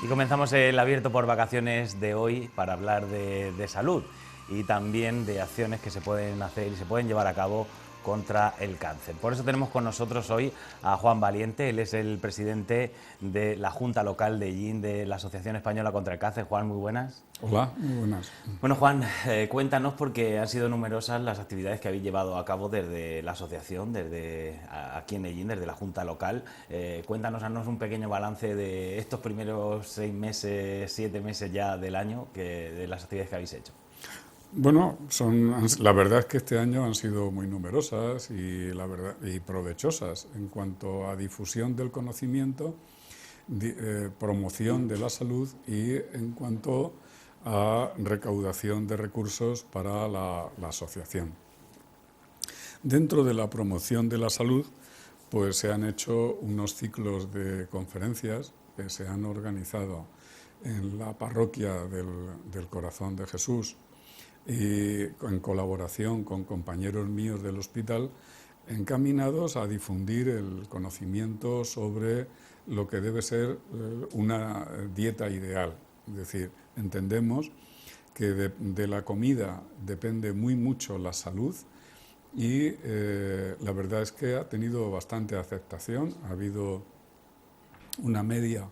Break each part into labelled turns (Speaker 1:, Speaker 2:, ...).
Speaker 1: Y comenzamos el abierto por vacaciones de hoy para hablar de salud y también de acciones que se pueden hacer y se pueden llevar a cabo contra el cáncer. Por eso tenemos con nosotros hoy a Juan Valiente. Él es el presidente de la Junta Local de Ellín, de la Asociación Española contra el Cáncer. Juan, muy buenas.
Speaker 2: Hola, muy buenas.
Speaker 1: Bueno, Juan, cuéntanos, porque han sido numerosas las actividades que habéis llevado a cabo desde la asociación, desde aquí en Ellín, desde la Junta Local. Cuéntanos, haznos un pequeño balance de estos primeros 6 meses, 7 meses ya del año, de las actividades que habéis hecho.
Speaker 2: Bueno, la verdad es que este año han sido muy numerosas y provechosas en cuanto a difusión del conocimiento, promoción de la salud y en cuanto a recaudación de recursos para la asociación. Dentro de la promoción de la salud, pues se han hecho unos ciclos de conferencias que se han organizado en la parroquia del Corazón de Jesús y en colaboración con compañeros míos del hospital, encaminados a difundir el conocimiento sobre lo que debe ser una dieta ideal. Es decir, entendemos que de la comida depende muy mucho la salud y la verdad es que ha tenido bastante aceptación, ha habido una media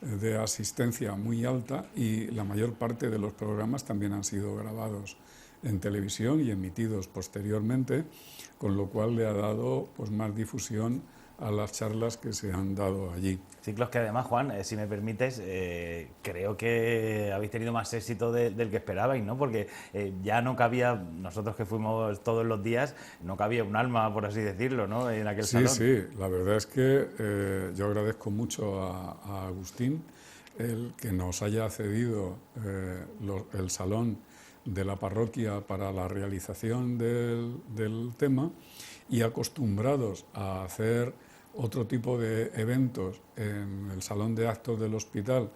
Speaker 2: de asistencia muy alta y la mayor parte de los programas también han sido grabados en televisión y emitidos posteriormente, con lo cual le ha dado pues más difusión a las charlas que se han dado allí.
Speaker 1: Ciclos que además, Juan, si me permites, creo que habéis tenido más éxito del que esperabais, ¿no? Porque ya no cabía, nosotros que fuimos todos los días, no cabía un alma, por así decirlo, ¿no?, en aquel salón.
Speaker 2: Sí, la verdad es que yo agradezco mucho a Agustín el que nos haya cedido el salón de la parroquia para la realización del tema, y acostumbrados a hacer otro tipo de eventos en el salón de actos del hospital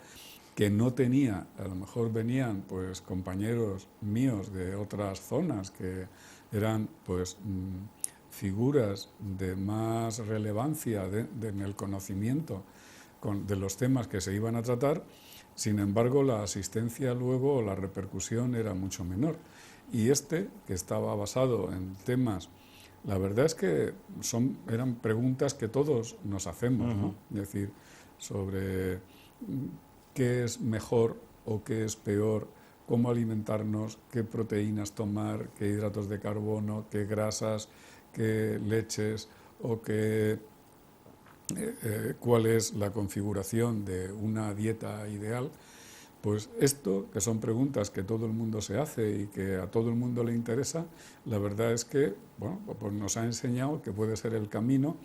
Speaker 2: que no tenía, a lo mejor venían pues compañeros míos de otras zonas que eran pues figuras de más relevancia en el conocimiento de los temas que se iban a tratar. Sin embargo, la asistencia luego o la repercusión era mucho menor. Y que estaba basado en temas, la verdad es que eran preguntas que todos nos hacemos, ¿no? Es decir, sobre qué es mejor o qué es peor, cómo alimentarnos, qué proteínas tomar, qué hidratos de carbono, qué grasas, qué leches o cuál es la configuración de una dieta ideal. Pues esto, que son preguntas que todo el mundo se hace y que a todo el mundo le interesa, la verdad es que bueno, pues nos ha enseñado que puede ser el camino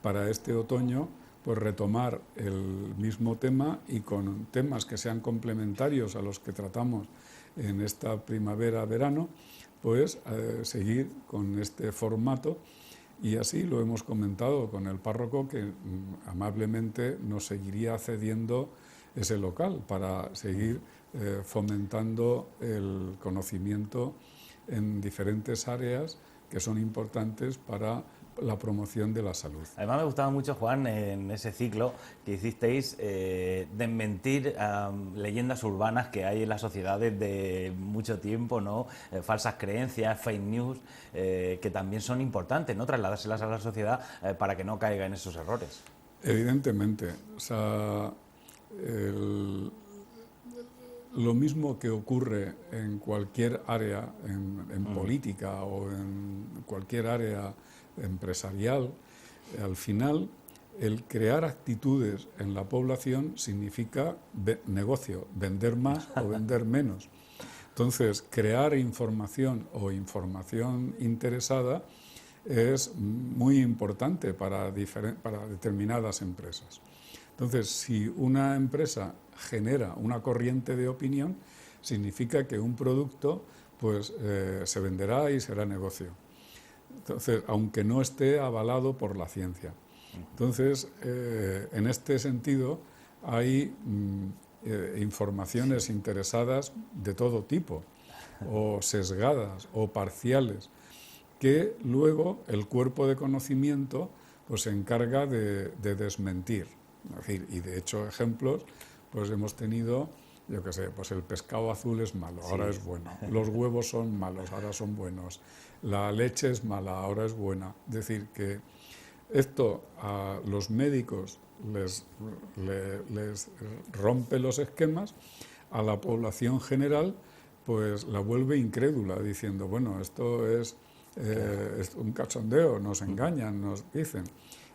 Speaker 2: para este otoño, pues retomar el mismo tema y con temas que sean complementarios a los que tratamos en esta primavera-verano, pues seguir con este formato. Y así lo hemos comentado con el párroco, que amablemente nos seguiría cediendo ese local para seguir fomentando el conocimiento en diferentes áreas que son importantes para la promoción de la salud.
Speaker 1: Además me gustaba mucho, Juan, en ese ciclo que hicisteis, desmentir leyendas urbanas que hay en la sociedad desde mucho tiempo, ¿no? Falsas creencias, fake news, que también son importantes, ¿no?, trasladárselas a la sociedad para que no caiga en esos errores.
Speaker 2: Evidentemente, o sea, lo mismo que ocurre en cualquier área, en política o en cualquier área empresarial, al final el crear actitudes en la población significa negocio, vender más o vender menos. Entonces, crear información o información interesada es muy importante para determinadas empresas. Entonces, si una empresa genera una corriente de opinión, significa que un producto pues, se venderá y será negocio. Entonces, aunque no esté avalado por la ciencia. Entonces, en este sentido, hay informaciones interesadas de todo tipo, o sesgadas, o parciales, que luego el cuerpo de conocimiento pues, se encarga de desmentir. Es decir, y de hecho ejemplos pues hemos tenido, yo qué sé, pues el pescado azul es malo,
Speaker 1: Sí.
Speaker 2: ahora es bueno. Los huevos son malos, ahora son buenos. La leche es mala, ahora es buena. Es decir, que esto a los médicos les rompe los esquemas, a la población general pues la vuelve incrédula, diciendo, bueno, esto es un cachondeo, nos engañan, nos dicen.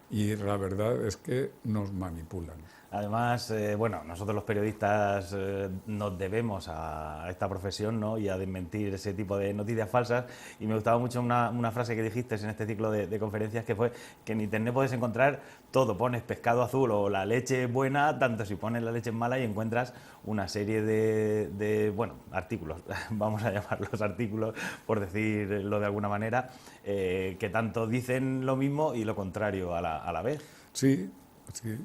Speaker 2: Y la verdad es que nos manipulan.
Speaker 1: Además, bueno, nosotros los periodistas nos debemos a esta profesión, ¿no? Y a desmentir ese tipo de noticias falsas. Y me gustaba mucho una frase que dijiste en este ciclo de conferencias, que fue que en Internet puedes encontrar todo. Pones pescado azul o la leche buena, tanto si pones la leche mala, y encuentras una serie bueno, artículos, vamos a llamarlos artículos, por decirlo de alguna manera, que tanto dicen lo mismo y lo contrario a la vez.
Speaker 2: Sí, sí.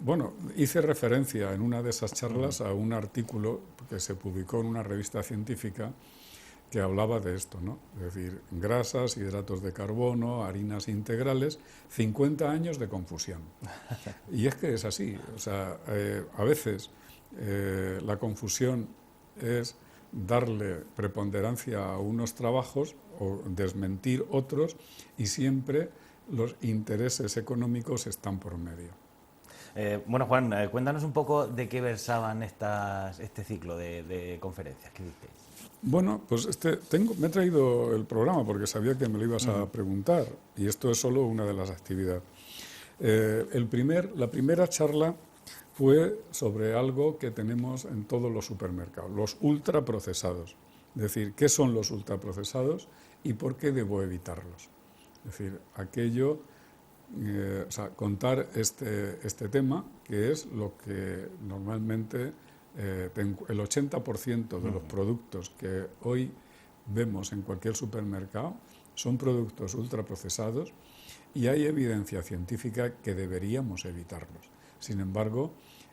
Speaker 2: Bueno, hice referencia en una de esas charlas a un artículo que se publicó en una revista científica que hablaba de esto, ¿no? Es decir, grasas, hidratos de carbono, harinas integrales, 50 años de confusión. Y es que es así, o sea, a veces la confusión es darle preponderancia a unos trabajos o desmentir otros, y siempre los intereses económicos están por medio.
Speaker 1: Bueno, Juan, cuéntanos un poco de qué versaban este ciclo de conferencias que disteis.
Speaker 2: Bueno, pues me he traído el programa porque sabía que me lo ibas a preguntar, y esto es solo una de las actividades. La primera charla fue sobre algo que tenemos en todos los supermercados, los ultraprocesados. Es decir, ¿qué son los ultraprocesados y por qué debo evitarlos? Es decir, o sea, contar este tema, que es lo que normalmente el 80% de los productos que hoy vemos en cualquier supermercado son productos ultraprocesados, y hay evidencia científica que deberíamos evitarlos. Sin embargo,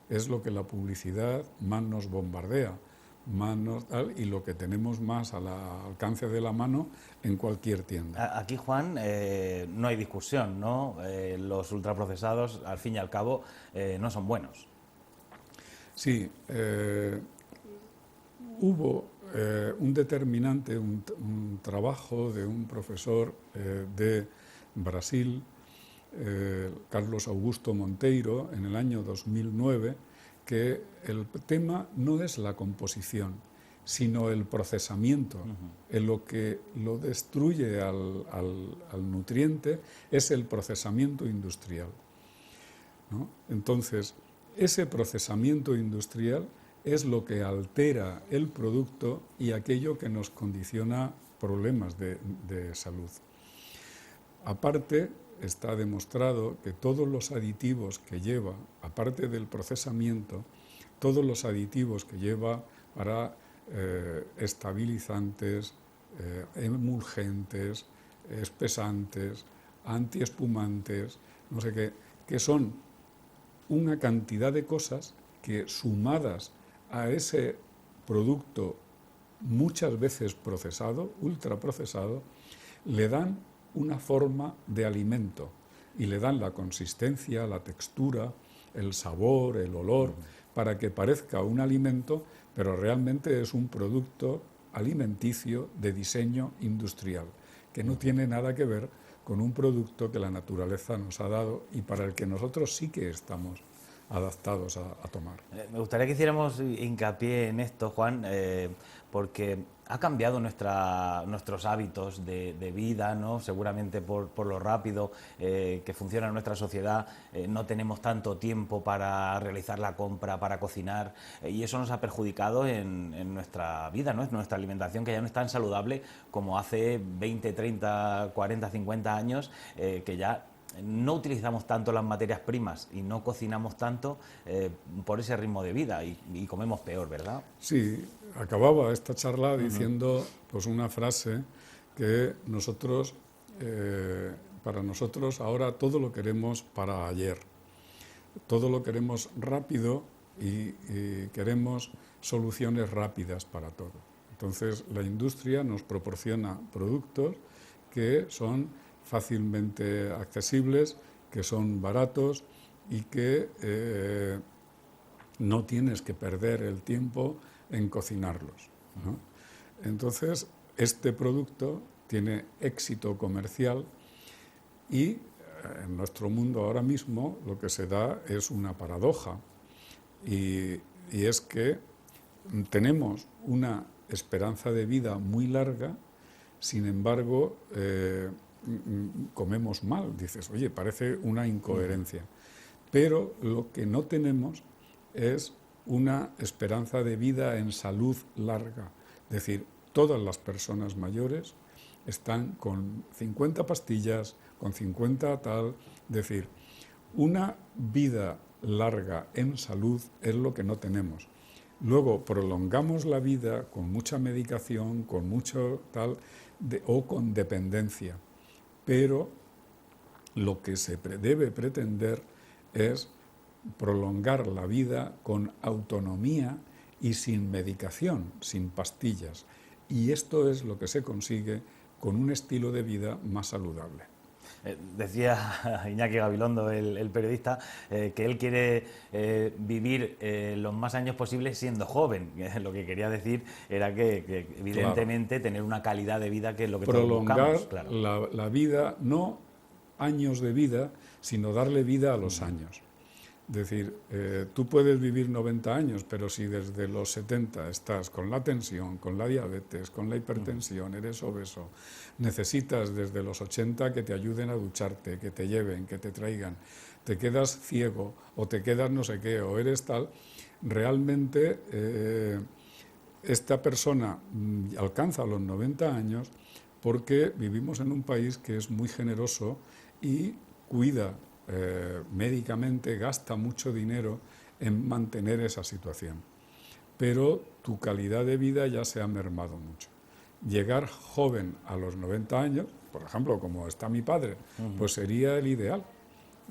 Speaker 2: es lo que la publicidad más nos bombardea, y lo que tenemos más al alcance de la mano en cualquier tienda.
Speaker 1: Aquí, Juan, no hay discusión, ¿no? Los ultraprocesados, al fin y al cabo, no son buenos.
Speaker 2: Sí, hubo un determinante, un trabajo de un profesor de Brasil, Carlos Augusto Monteiro, en el año 2009, que el tema no es la composición, sino el procesamiento. En lo que lo destruye al nutriente es el procesamiento industrial, ¿no? Entonces, ese procesamiento industrial es lo que altera el producto y aquello que nos condiciona problemas de salud. Aparte, está demostrado que todos los aditivos que lleva, aparte del procesamiento, todos los aditivos que lleva para estabilizantes, emulgentes, espesantes, antiespumantes, no sé qué, que son una cantidad de cosas que, sumadas a ese producto muchas veces procesado, ultraprocesado, le dan una forma de alimento y le dan la consistencia, la textura, el sabor, el olor, para que parezca un alimento, pero realmente es un producto alimenticio de diseño industrial, que no tiene nada que ver con un producto que la naturaleza nos ha dado y para el que nosotros sí que estamos adaptados a tomar.
Speaker 1: Me gustaría que hiciéramos hincapié en esto, Juan, porque ha cambiado nuestros hábitos de vida, ¿no? Seguramente por lo rápido que funciona nuestra sociedad, no tenemos tanto tiempo para realizar la compra, para cocinar, y eso nos ha perjudicado en nuestra vida, ¿no? En nuestra alimentación, que ya no es tan saludable como hace 20, 30, 40, 50 años, que ya no utilizamos tanto las materias primas y no cocinamos tanto por ese ritmo de vida y comemos peor, ¿verdad?
Speaker 2: Sí, acababa esta charla diciendo pues una frase que para nosotros ahora todo lo queremos para ayer, todo lo queremos rápido y queremos soluciones rápidas para todo. Entonces la industria nos proporciona productos que son fácilmente accesibles, que son baratos y que no tienes que perder el tiempo en cocinarlos, ¿no? Entonces, este producto tiene éxito comercial y en nuestro mundo ahora mismo lo que se da es una paradoja y es que tenemos una esperanza de vida muy larga, sin embargo, comemos mal. Dices, oye, parece una incoherencia. Pero lo que no tenemos es una esperanza de vida en salud larga. Es decir, todas las personas mayores están con 50 pastillas, con 50 tal. Es decir, una vida larga en salud es lo que no tenemos. Luego prolongamos la vida con mucha medicación, con mucho tal, o con dependencia. Pero lo que se debe pretender es prolongar la vida con autonomía y sin medicación, sin pastillas. Y esto es lo que se consigue con un estilo de vida más saludable.
Speaker 1: Decía Iñaki Gabilondo, el periodista, que él quiere vivir los más años posibles siendo joven. Lo que quería decir era que evidentemente, claro, tener una calidad de vida que es lo que
Speaker 2: prolongar
Speaker 1: todos buscamos.
Speaker 2: Claro. La vida, no años de vida, sino darle vida a los años. Es decir, tú puedes vivir 90 años, pero si desde los 70 estás con la tensión, con la diabetes, con la hipertensión, eres obeso, necesitas desde los 80 que te ayuden a ducharte, que te lleven, que te traigan, te quedas ciego o te quedas no sé qué, o eres tal, realmente esta persona alcanza los 90 años porque vivimos en un país que es muy generoso y cuida médicamente, gasta mucho dinero en mantener esa situación. Pero tu calidad de vida ya se ha mermado mucho. Llegar joven a los 90 años, por ejemplo, como está mi padre, pues sería el ideal,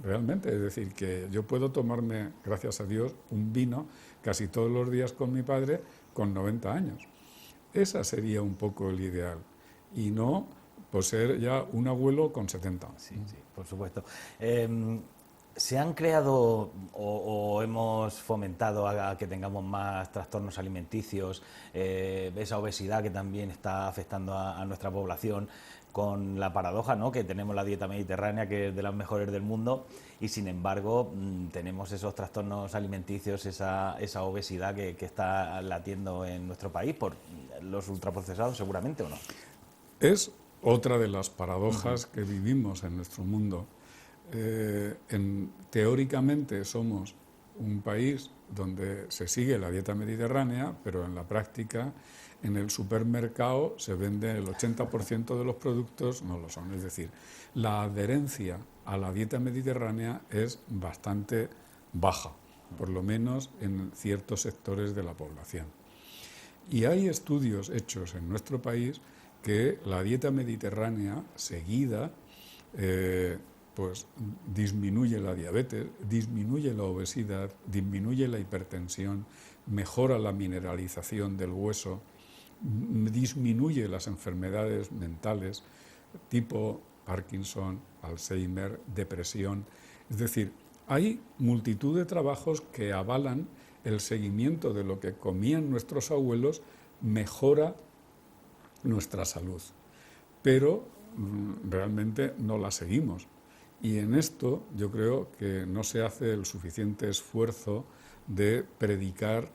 Speaker 2: realmente. Es decir, que yo puedo tomarme, gracias a Dios, un vino casi todos los días con mi padre con 90 años. Esa sería un poco el ideal. Y no pues ser ya un abuelo con 70.
Speaker 1: Sí, sí, por supuesto. ¿Se han creado o hemos fomentado a que tengamos más trastornos alimenticios, esa obesidad que también está afectando a nuestra población, con la paradoja, ¿no?, que tenemos la dieta mediterránea, que es de las mejores del mundo, y sin embargo tenemos esos trastornos alimenticios, esa obesidad que está latiendo en nuestro país por los ultraprocesados, seguramente, ¿o no?
Speaker 2: Es otra de las paradojas que vivimos en nuestro mundo. Teóricamente somos un país donde se sigue la dieta mediterránea, pero en la práctica en el supermercado se vende el 80% de los productos, no lo son. Es decir, la adherencia a la dieta mediterránea es bastante baja, por lo menos en ciertos sectores de la población. Y hay estudios hechos en nuestro país que la dieta mediterránea seguida pues disminuye la diabetes, disminuye la obesidad, disminuye la hipertensión, mejora la mineralización del hueso, disminuye las enfermedades mentales tipo Parkinson, Alzheimer, depresión. Es decir, hay multitud de trabajos que avalan el seguimiento de lo que comían nuestros abuelos, mejora nuestra salud, pero realmente no la seguimos. Y en esto yo creo que no se hace el suficiente esfuerzo de predicar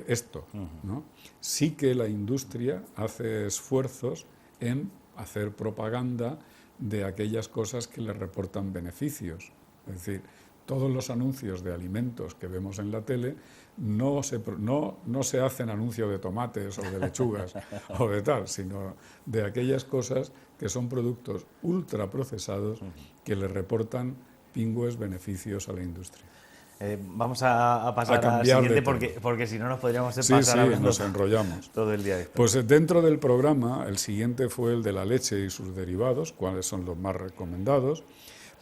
Speaker 2: esto, ¿no? Sí que la industria hace esfuerzos en hacer propaganda de aquellas cosas que le reportan beneficios. Es decir, todos los anuncios de alimentos que vemos en la tele no se hacen anuncios de tomates o de lechugas o de tal, sino de aquellas cosas que son productos ultraprocesados que le reportan pingües beneficios a la industria.
Speaker 1: Vamos a pasar al siguiente porque si no nos podríamos pasar hablando
Speaker 2: nos enrollamos
Speaker 1: todo el día de esto.
Speaker 2: Pues dentro del programa el siguiente fue el de la leche y sus derivados, cuáles son los más recomendados,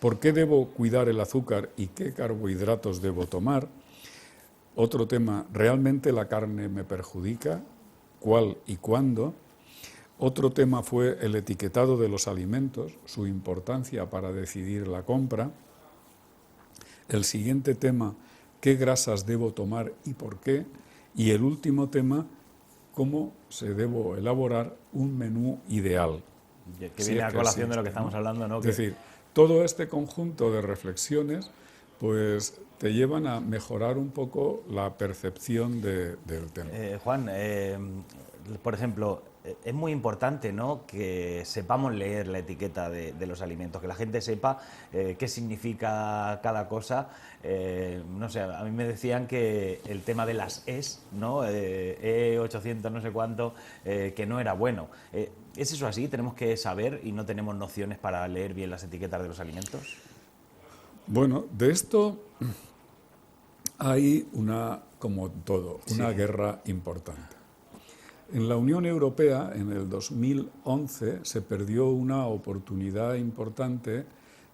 Speaker 2: por qué debo cuidar el azúcar y qué carbohidratos debo tomar. Otro tema, ¿realmente la carne me perjudica? ¿Cuál y cuándo? Otro tema fue el etiquetado de los alimentos, su importancia para decidir la compra. El siguiente tema, ¿qué grasas debo tomar y por qué? Y el último tema, ¿cómo se debo elaborar un menú ideal?
Speaker 1: Que viene a colación de lo que estamos hablando, ¿no?
Speaker 2: Es decir, todo este conjunto de reflexiones pues te llevan a mejorar un poco la percepción del tema.
Speaker 1: Juan, por ejemplo, es muy importante, ¿no?, que sepamos leer la etiqueta de los alimentos, que la gente sepa qué significa cada cosa. No sé, a mí me decían que el tema de las ES, ¿no?, E800 no sé cuánto, que no era bueno. ¿Es eso así? ¿Tenemos que saber y no tenemos nociones para leer bien las etiquetas de los alimentos?
Speaker 2: Bueno, de esto hay como todo, una guerra importante. En la Unión Europea, en el 2011, se perdió una oportunidad importante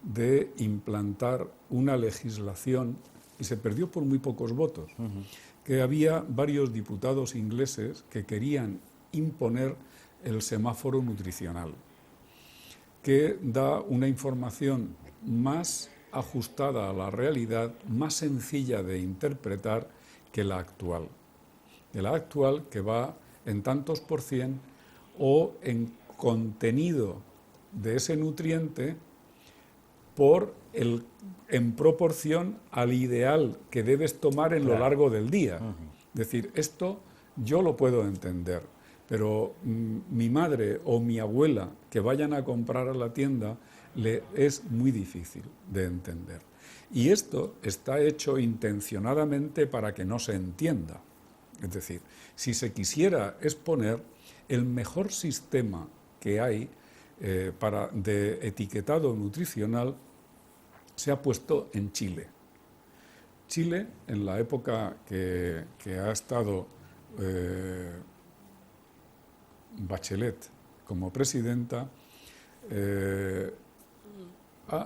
Speaker 2: de implantar una legislación, y se perdió por muy pocos votos, que había varios diputados ingleses que querían imponer el semáforo nutricional, que da una información más ajustada a la realidad, más sencilla de interpretar que la actual. Que va en tantos por cien o en contenido de ese nutriente en proporción al ideal que debes tomar en lo largo del día. Es decir, esto yo lo puedo entender, pero mi madre o mi abuela que vayan a comprar a la tienda es muy difícil de entender. Y esto está hecho intencionadamente para que no se entienda. Es decir, si se quisiera exponer el mejor sistema que hay de etiquetado nutricional, se ha puesto en Chile. Chile, en la época que ha estado Bachelet como presidenta,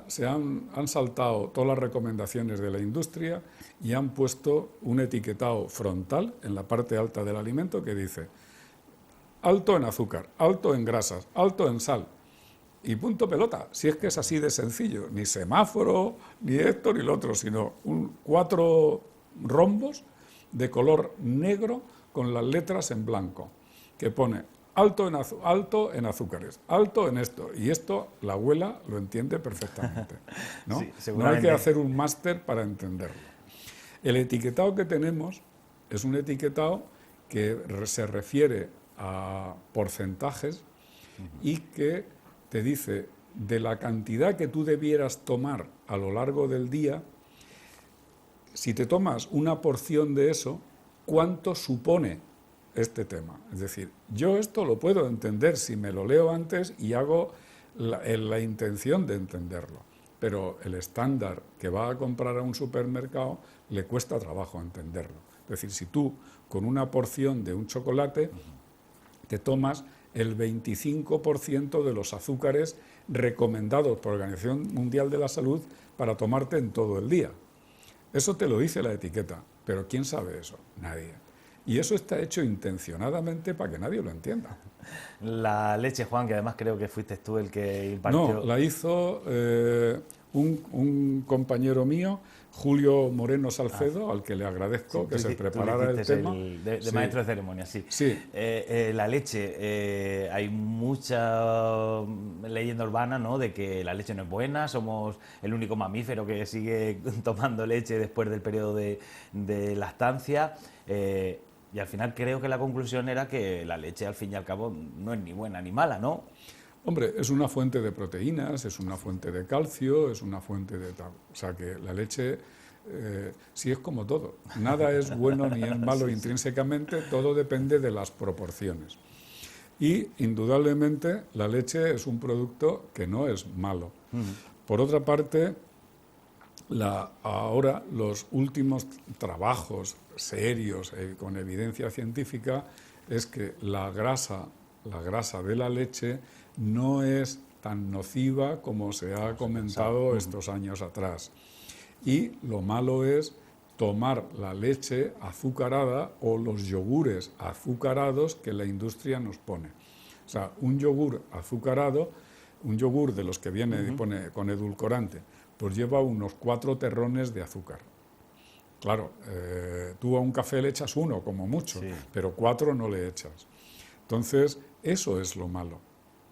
Speaker 2: se han saltado todas las recomendaciones de la industria y han puesto un etiquetado frontal en la parte alta del alimento que dice alto en azúcar, alto en grasas, alto en sal. Y punto pelota, si es que es así de sencillo, ni semáforo, ni esto ni lo otro, sino 4 rombos de color negro con las letras en blanco, que pone alto en azúcares, alto en esto. Y esto la abuela lo entiende perfectamente, ¿no?
Speaker 1: Sí,
Speaker 2: no hay que hacer un máster para entenderlo. El etiquetado que tenemos es un etiquetado que se refiere a porcentajes y que te dice de la cantidad que tú debieras tomar a lo largo del día, si te tomas una porción de eso, ¿cuánto supone este tema? Es decir, yo esto lo puedo entender si me lo leo antes y hago la intención de entenderlo, pero el estándar que va a comprar a un supermercado le cuesta trabajo entenderlo. Es decir, si tú con una porción de un chocolate te tomas el 25% de los azúcares recomendados por la Organización Mundial de la Salud para tomarte en todo el día. Eso te lo dice la etiqueta, pero ¿quién sabe eso? Nadie. Y eso está hecho intencionadamente para que nadie lo entienda.
Speaker 1: La leche, Juan, que además creo que fuiste tú el que impartió...
Speaker 2: No, la hizo un compañero mío, Julio Moreno Salcedo, al que le agradezco que se preparara el tema.
Speaker 1: De maestro de ceremonias, sí. La leche, hay mucha leyenda urbana, ¿no?, de que la leche no es buena, somos el único mamífero que sigue tomando leche después del periodo de lactancia. Y al final creo que la conclusión era que la leche, al fin y al cabo, no es ni buena ni mala, ¿no?
Speaker 2: Hombre, es una fuente de proteínas, es una fuente de calcio, es una fuente de tal. O sea que la leche, sí es como todo. Nada es bueno ni es malo intrínsecamente, todo depende de las proporciones. Y indudablemente la leche es un producto que no es malo. Por otra parte, ahora los últimos trabajos serios con evidencia científica es que la grasa de la leche no es tan nociva como se ha comentado estos años atrás. Y lo malo es tomar la leche azucarada o los yogures azucarados que la industria nos pone. O sea, un yogur azucarado un yogur de los que viene y pone con edulcorante, pues lleva unos 4 terrones de azúcar. Claro, tú a un café le echas 1 como mucho, pero 4 no le echas. Entonces, eso es lo malo,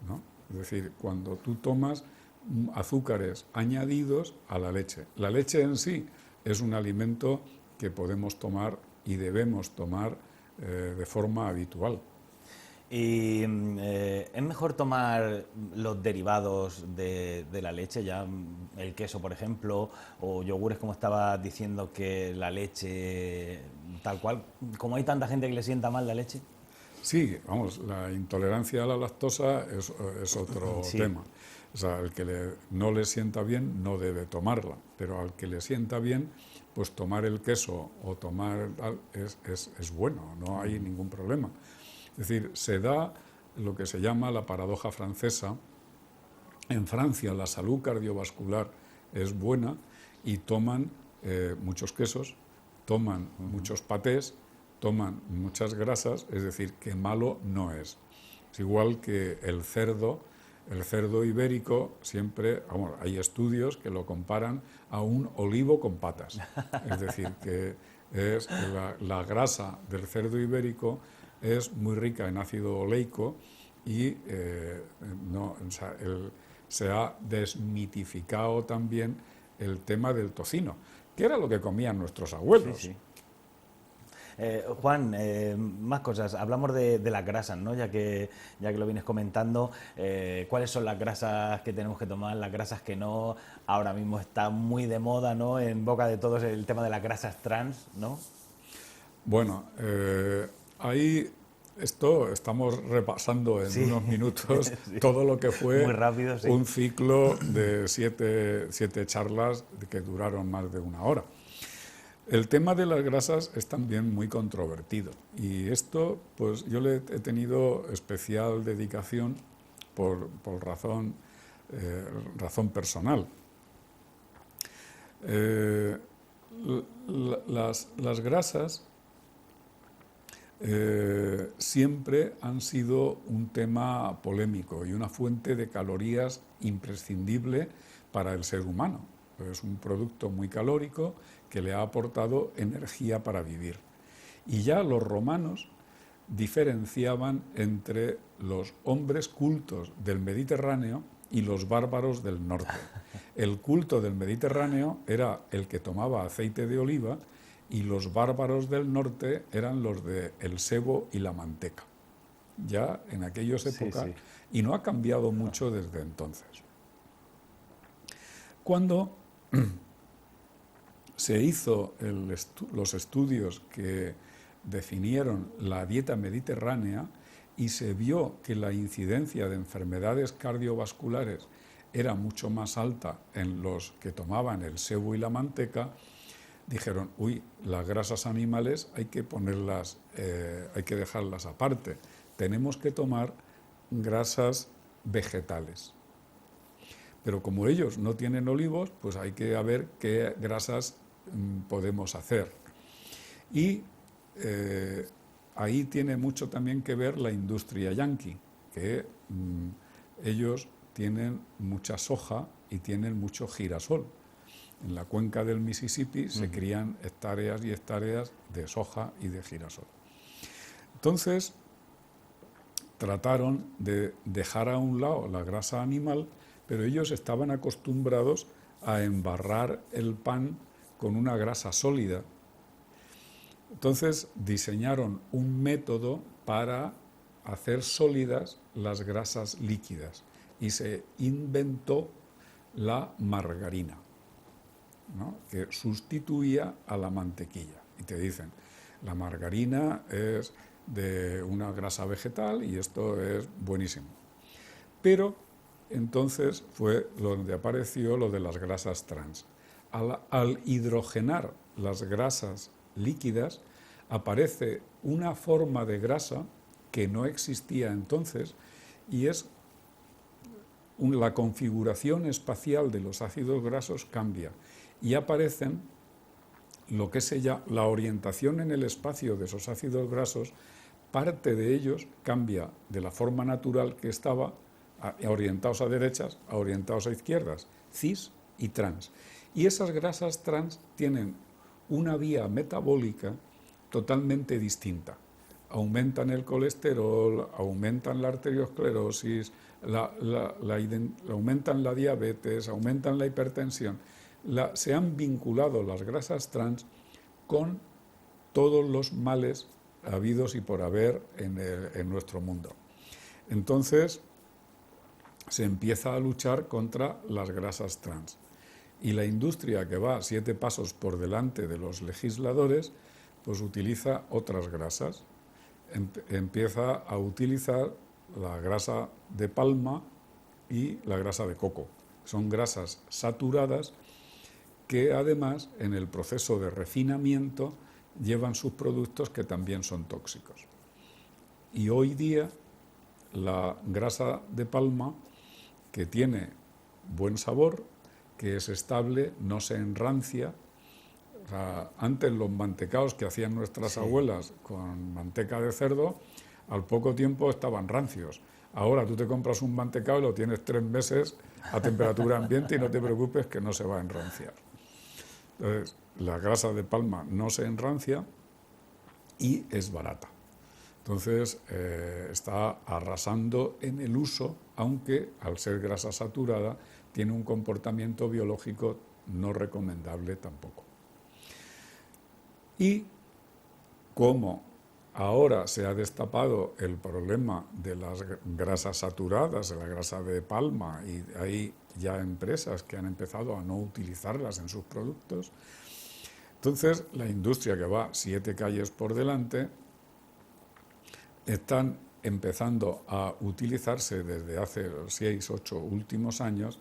Speaker 2: ¿no? Es decir, cuando tú tomas azúcares añadidos a la leche. La leche en sí es un alimento que podemos tomar y debemos tomar de forma habitual.
Speaker 1: ¿Y es mejor tomar los derivados de la leche, ya el queso, por ejemplo, o yogures, como estaba diciendo, que la leche tal cual? ¿Como hay tanta gente que le sienta mal la leche?
Speaker 2: Sí, vamos, la intolerancia a la lactosa es otro tema. O sea, al que no le sienta bien no debe tomarla, pero al que le sienta bien, pues tomar el queso o tomar es bueno, no hay ningún problema. Es decir, se da lo que se llama la paradoja francesa. En Francia la salud cardiovascular es buena y toman muchos quesos, toman muchos patés, toman muchas grasas, es decir, que malo no es. Es igual que el cerdo ibérico siempre, vamos, hay estudios que lo comparan a un olivo con patas. Es decir, que es la grasa del cerdo ibérico es muy rica en ácido oleico y se ha desmitificado también el tema del tocino, que era lo que comían nuestros abuelos.
Speaker 1: Sí, sí. Juan, más cosas. Hablamos de las grasas, ¿no? Ya que lo vienes comentando, ¿cuáles son las grasas que tenemos que tomar, las grasas que no? Ahora mismo está muy de moda, ¿no? En boca de todos el tema de las grasas trans, ¿no?
Speaker 2: Bueno, ahí estamos repasando en unos minutos todo lo que fue
Speaker 1: muy rápido,
Speaker 2: un ciclo de siete charlas que duraron más de 1 hora. El tema de las grasas es también muy controvertido y esto, pues yo le he tenido especial dedicación por razón personal. Las grasas siempre han sido un tema polémico y una fuente de calorías imprescindible para el ser humano. Es un producto muy calórico que le ha aportado energía para vivir. Y ya los romanos diferenciaban entre los hombres cultos del Mediterráneo y los bárbaros del norte. El culto del Mediterráneo era el que tomaba aceite de oliva y los bárbaros del norte eran los del sebo y la manteca. Ya en aquellas épocas, y no ha cambiado mucho desde entonces. Cuando se hizo los estudios que definieron la dieta mediterránea y se vio que la incidencia de enfermedades cardiovasculares era mucho más alta en los que tomaban el sebo y la manteca, dijeron, uy, las grasas animales hay que dejarlas aparte, tenemos que tomar grasas vegetales. Pero como ellos no tienen olivos, pues hay que ver qué grasas podemos hacer. Y ahí tiene mucho también que ver la industria yanqui, que ellos tienen mucha soja y tienen mucho girasol. En la cuenca del Mississippi se crían hectáreas y hectáreas de soja y de girasol. Entonces, trataron de dejar a un lado la grasa animal, pero ellos estaban acostumbrados a embarrar el pan con una grasa sólida. Entonces diseñaron un método para hacer sólidas las grasas líquidas y se inventó la margarina, ¿no? Que sustituía a la mantequilla. Y te dicen, la margarina es de una grasa vegetal y esto es buenísimo. Pero entonces fue donde apareció lo de las grasas trans. Al hidrogenar las grasas líquidas, aparece una forma de grasa que no existía entonces y es la configuración espacial de los ácidos grasos cambia y aparecen lo que se llama la orientación en el espacio de esos ácidos grasos, parte de ellos cambia de la forma natural que estaba orientados a derechas, a orientados a izquierdas, cis y trans. Y esas grasas trans tienen una vía metabólica totalmente distinta. Aumentan el colesterol, aumentan la arteriosclerosis, aumentan la diabetes, aumentan la hipertensión. Se han vinculado las grasas trans con todos los males habidos y por haber en nuestro mundo. Entonces, se empieza a luchar contra las grasas trans. Y la industria, que va 7 pasos por delante de los legisladores, pues utiliza otras grasas. Empieza a utilizar la grasa de palma y la grasa de coco. Son grasas saturadas que además en el proceso de refinamiento llevan subproductos que también son tóxicos. Y hoy día la grasa de palma, que tiene buen sabor, que es estable, no se enrancia. O sea, antes los mantecaos que hacían nuestras abuelas con manteca de cerdo, al poco tiempo estaban rancios. Ahora tú te compras un mantecao y lo tienes 3 meses a temperatura ambiente y no te preocupes que no se va a enranciar. Entonces, la grasa de palma no se enrancia y es barata. Entonces, está arrasando en el uso, aunque al ser grasa saturada tiene un comportamiento biológico no recomendable tampoco. Y como ahora se ha destapado el problema de las grasas saturadas, de la grasa de palma, y hay ya empresas que han empezado a no utilizarlas en sus productos, entonces la industria, que va 7 calles por delante, están empezando a utilizarse desde hace 6, 8 últimos años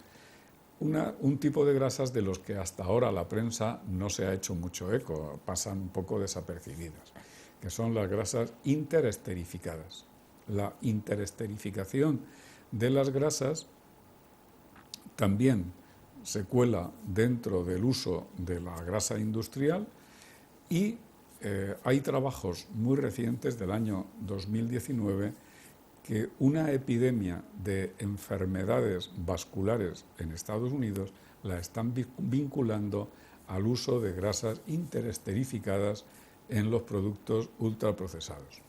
Speaker 2: un tipo de grasas de los que hasta ahora la prensa no se ha hecho mucho eco, pasan un poco desapercibidas, que son las grasas interesterificadas. La interesterificación de las grasas también se cuela dentro del uso de la grasa industrial y hay trabajos muy recientes del año 2019 que una epidemia de enfermedades vasculares en Estados Unidos la están vinculando al uso de grasas interesterificadas en los productos ultraprocesados,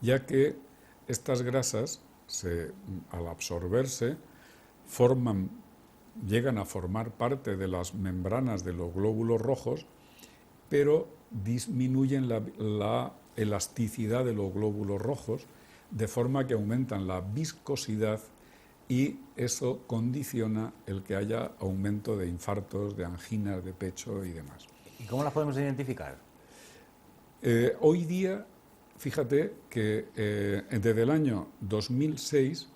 Speaker 2: ya que estas grasas, al absorberse, llegan a formar parte de las membranas de los glóbulos rojos, pero disminuyen la elasticidad de los glóbulos rojos, de forma que aumentan la viscosidad y eso condiciona el que haya aumento de infartos, de anginas de pecho y demás.
Speaker 1: ¿Y cómo las podemos identificar?
Speaker 2: Hoy día, fíjate que desde el año 2006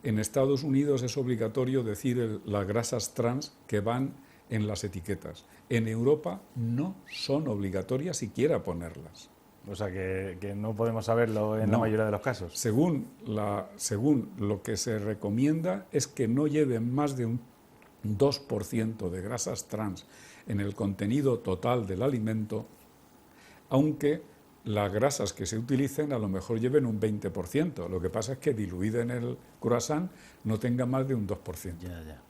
Speaker 2: en Estados Unidos es obligatorio decir las grasas trans que van en las etiquetas. En Europa no son obligatorias siquiera ponerlas.
Speaker 1: O sea, que no podemos saberlo en la mayoría de los casos.
Speaker 2: Según lo que se recomienda es que no lleven más de un 2% de grasas trans en el contenido total del alimento, aunque las grasas que se utilicen a lo mejor lleven un 20%. Lo que pasa es que diluida en el croissant no tenga más de un 2%.
Speaker 1: Ya.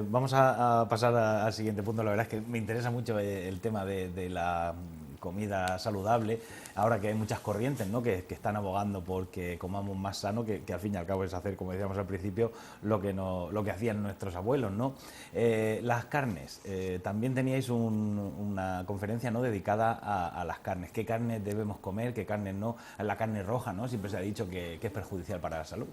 Speaker 1: Vamos a pasar al siguiente punto. La verdad es que me interesa mucho el tema de la comida saludable, ahora que hay muchas corrientes, ¿no?, que están abogando porque comamos más sano, que al fin y al cabo es hacer, como decíamos al principio, lo que hacían nuestros abuelos, ¿no? Las carnes, también teníais una conferencia, ¿no?, dedicada a las carnes. ¿Qué carnes debemos comer, qué carnes no? La carne roja, ¿no?, siempre se ha dicho que es perjudicial para la salud.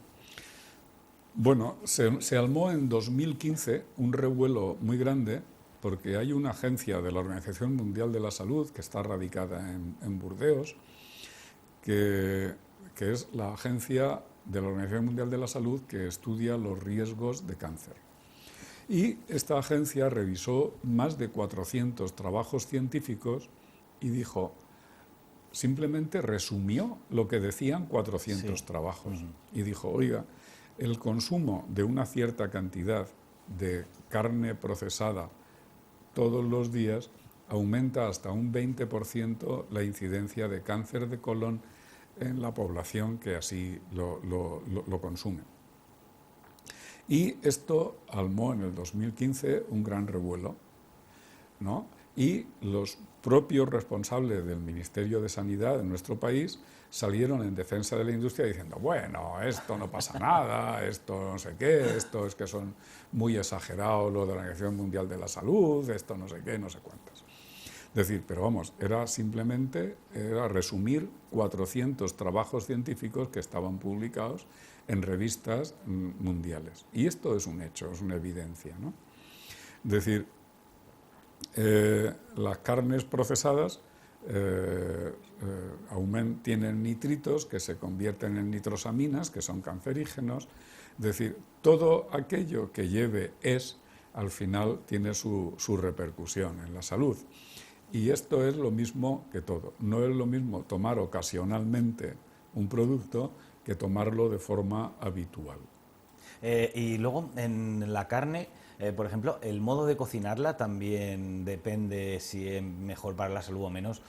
Speaker 2: Bueno, se armó en 2015 un revuelo muy grande porque hay una agencia de la Organización Mundial de la Salud que está radicada en Burdeos, que es la agencia de la Organización Mundial de la Salud que estudia los riesgos de cáncer. Y esta agencia revisó más de 400 trabajos científicos y dijo, simplemente resumió lo que decían 400 trabajos. Y dijo, oiga, el consumo de una cierta cantidad de carne procesada todos los días aumenta hasta un 20% la incidencia de cáncer de colon en la población que así lo consume. Y esto armó en el 2015 un gran revuelo, ¿no? Y los propios responsables del Ministerio de Sanidad de nuestro país salieron en defensa de la industria diciendo, bueno, esto no pasa nada, esto no sé qué, esto es que son muy exagerados lo de la Organización Mundial de la Salud, esto no sé qué, no sé cuántas. Es decir, pero vamos, era resumir 400 trabajos científicos que estaban publicados en revistas mundiales. Y esto es un hecho, es una evidencia, ¿no? Es decir, las carnes procesadas tienen nitritos que se convierten en nitrosaminas, que son cancerígenos. Es decir, todo aquello que lleve al final tiene su repercusión en la salud. Y esto es lo mismo que todo. No es lo mismo tomar ocasionalmente un producto que tomarlo de forma habitual.
Speaker 1: Y luego en la carne, por ejemplo, el modo de cocinarla también depende si es mejor para la salud o menos.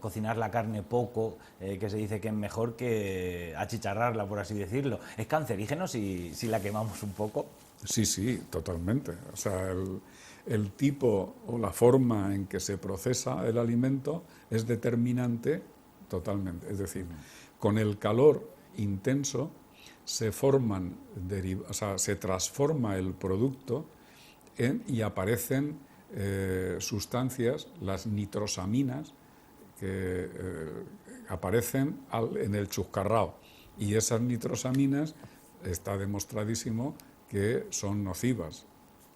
Speaker 1: Cocinar la carne poco, que se dice que es mejor que achicharrarla, por así decirlo. ¿Es cancerígeno si la quemamos un poco?
Speaker 2: Sí, totalmente. O sea, el tipo o la forma en que se procesa el alimento es determinante totalmente. Es decir, con el calor intenso se transforma el producto y aparecen sustancias, las nitrosaminas, que aparecen en el chuscarrao. Y esas nitrosaminas está demostradísimo que son nocivas.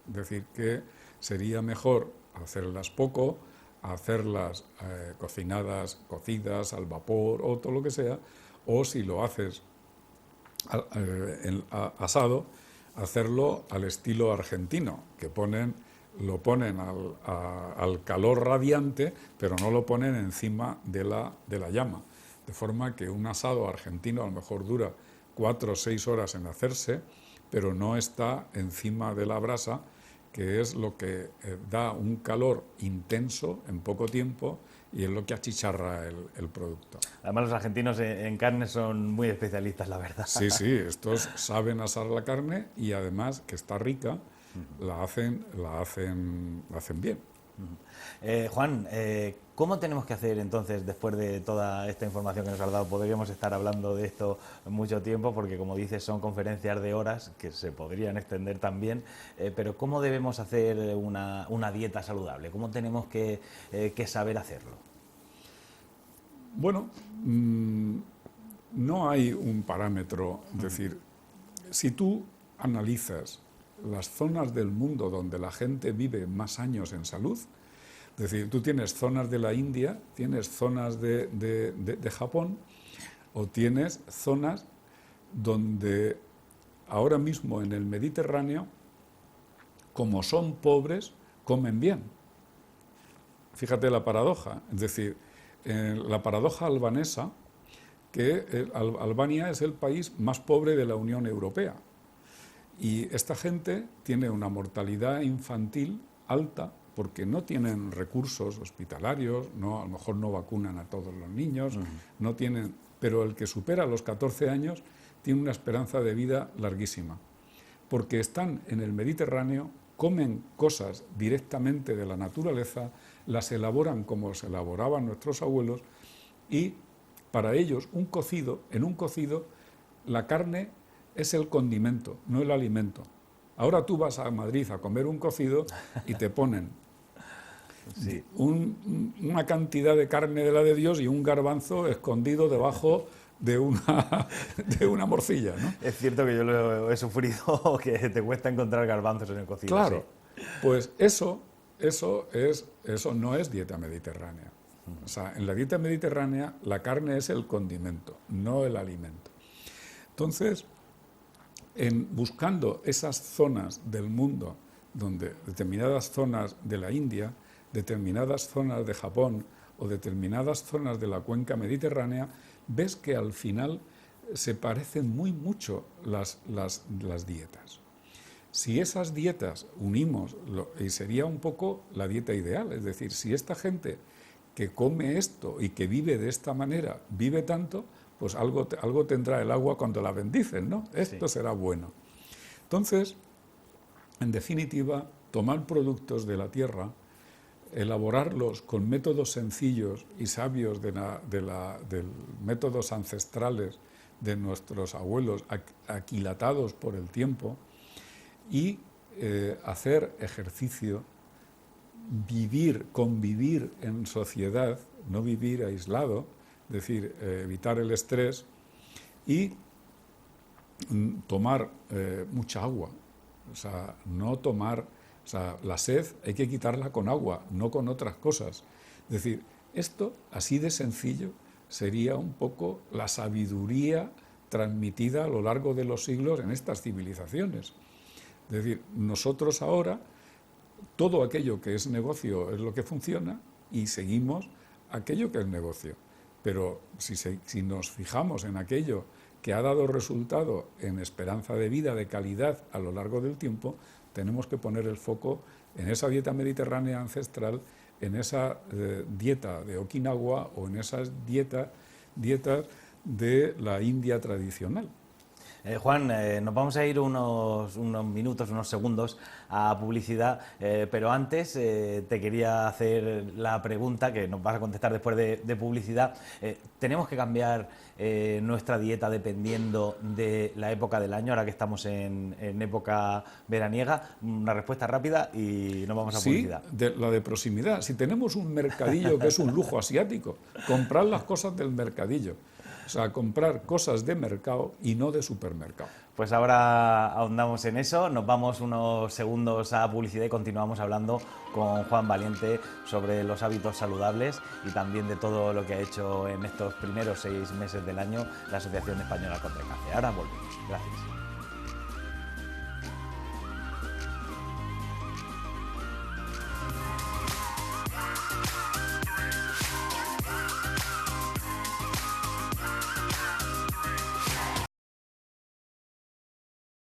Speaker 2: Es decir, que sería mejor hacerlas poco, hacerlas cocidas al vapor o todo lo que sea, o si lo haces asado, hacerlo al estilo argentino, que lo ponen al calor radiante, pero no lo ponen encima de la llama. De forma que un asado argentino a lo mejor dura 4 o 6 horas en hacerse, pero no está encima de la brasa, que es lo que da un calor intenso en poco tiempo y es lo que achicharra el producto.
Speaker 1: Además, los argentinos en carne son muy especialistas, la verdad.
Speaker 2: Sí, estos saben asar la carne y además que está rica, la hacen bien.
Speaker 1: Juan, ¿cómo tenemos que hacer entonces, después de toda esta información que nos has dado? Podríamos estar hablando de esto mucho tiempo, porque como dices, son conferencias de horas que se podrían extender también, pero ¿cómo debemos hacer una dieta saludable? ¿Cómo tenemos que saber hacerlo?
Speaker 2: Bueno, no hay un parámetro, es decir, si tú analizas las zonas del mundo donde la gente vive más años en salud, es decir, tú tienes zonas de la India, tienes zonas de Japón, o tienes zonas donde ahora mismo en el Mediterráneo, como son pobres, comen bien. Fíjate la paradoja, es decir, la paradoja albanesa, que Albania es el país más pobre de la Unión Europea. Y esta gente tiene una mortalidad infantil alta porque no tienen recursos hospitalarios, a lo mejor no vacunan a todos los niños, pero el que supera los 14 años tiene una esperanza de vida larguísima, porque están en el Mediterráneo, comen cosas directamente de la naturaleza, las elaboran como se elaboraban nuestros abuelos, y para ellos en un cocido, la carne es el condimento, no el alimento. Ahora tú vas a Madrid a comer un cocido y te ponen una cantidad de carne de la de Dios y un garbanzo escondido debajo de una morcilla, ¿no?
Speaker 1: Es cierto que yo lo he sufrido, que te cuesta encontrar garbanzos en el cocido.
Speaker 2: Claro,
Speaker 1: sí.
Speaker 2: Pues eso no es dieta mediterránea. O sea, en la dieta mediterránea la carne es el condimento, no el alimento. Entonces, buscando esas zonas del mundo, donde determinadas zonas de la India, determinadas zonas de Japón o determinadas zonas de la cuenca mediterránea, ves que al final se parecen muy mucho las dietas. Si esas dietas unimos, y sería un poco la dieta ideal, es decir, si esta gente que come esto y que vive de esta manera, vive tanto, pues algo tendrá el agua cuando la bendicen, ¿no? Esto será bueno. Entonces, En definitiva, tomar productos de la tierra, elaborarlos con métodos sencillos y sabios de métodos ancestrales de nuestros abuelos, aquilatados por el tiempo, y hacer ejercicio, convivir en sociedad, no vivir aislado, es decir, evitar el estrés y tomar mucha agua. O sea, no tomar, o sea, la sed hay que quitarla con agua, no con otras cosas. Es decir, esto, así de sencillo, sería un poco la sabiduría transmitida a lo largo de los siglos en estas civilizaciones. Es decir, nosotros ahora, todo aquello que es negocio es lo que funciona y seguimos aquello que es negocio. Pero si nos fijamos en aquello que ha dado resultado en esperanza de vida, de calidad a lo largo del tiempo, tenemos que poner el foco en esa dieta mediterránea ancestral, en esa dieta de Okinawa o en esas dietas de la India tradicional.
Speaker 1: Juan, nos vamos a ir unos minutos, unos segundos a publicidad, pero antes te quería hacer la pregunta que nos vas a contestar después de publicidad. ¿Tenemos que cambiar nuestra dieta dependiendo de la época del año, ahora que estamos en época veraniega? Una respuesta rápida y nos vamos a publicidad.
Speaker 2: Sí, la de proximidad. Si tenemos un mercadillo que es un lujo asiático, comprar las cosas del mercadillo. O sea, comprar cosas de mercado y no de supermercado.
Speaker 1: Pues ahora ahondamos en eso, nos vamos unos segundos a publicidad y continuamos hablando con Juan Valiente sobre los hábitos saludables y también de todo lo que ha hecho en estos primeros 6 meses del año la Asociación Española contra el Cáncer. Ahora volvemos. Gracias.